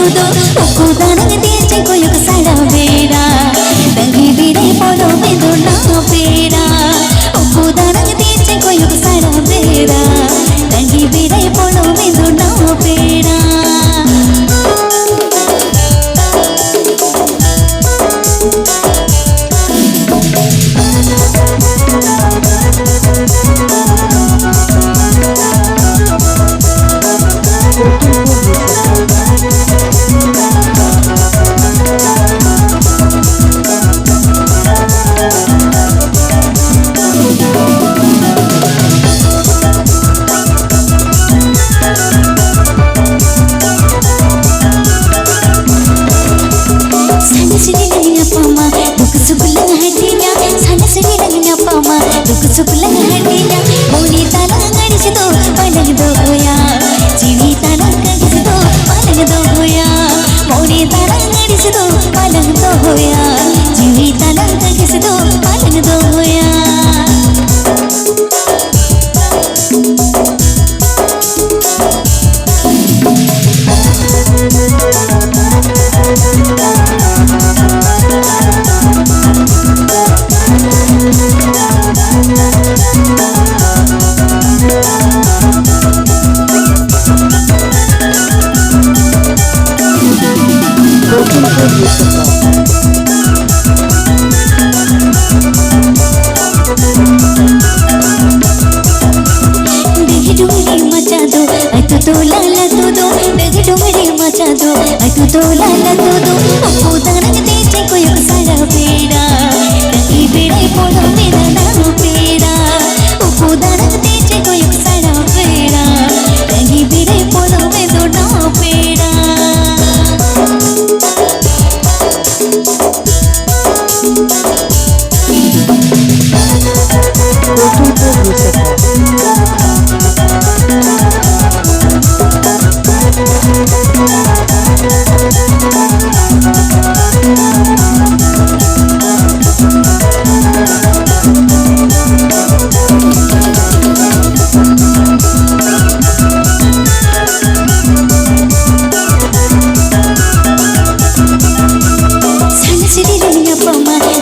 तू दो उको दानंग दे कोई साड़ा बेड़ा दंगी बेड़े पोलो में दो ना पेड़ा उको दानंग दे कोई साड़ा बेड़ा दंगी बेड़े पोलो में दो ना पेड़ा दुख सुख लग हटिया मोनी ताला गणिस दो पलंग दो होया जीवी ताला गणिस दो पलंग दो होया मोनी ताला गणिस दो पलंग दो होया जीवी ताला गणिस दो पलंग दो होया तो लाला तो दो डग डुमरी मचा दो तू तो लाला तो दो उको दानंग दे कोई साड़ा बेड़ा दंगी बेड़े पोलो मेरा नाम पेड़ा उको दानंग दे कोई साड़ा बेड़ा दंगी बेड़े पोलो में दो ना पेड़ा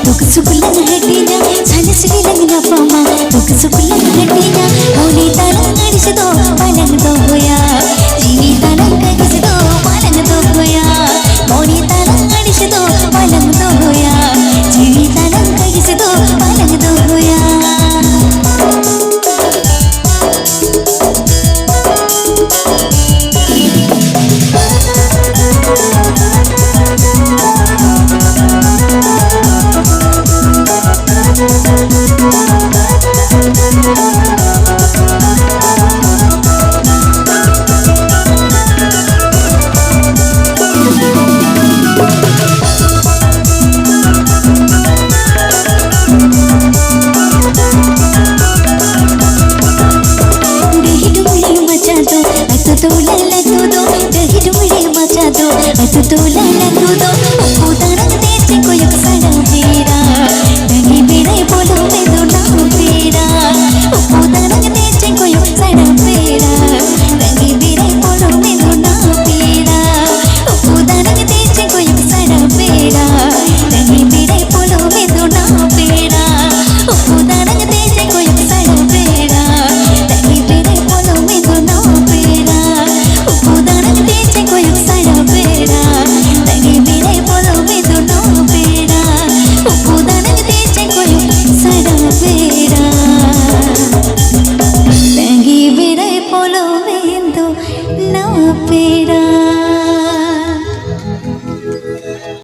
दुख सुख लग हटिया सन श्री लगना पामा दुख सुख लग हटिया मोनी ताला गणिस दो पलंग दो होया जीवी ताला गणिस दो पलंग दो होया मोनी ताला गणिस दो पलंग दो होया जीवी ताला गणिस दो पलंग दो होया तो लाला तो दो डग डुमरी मचा दो तू तो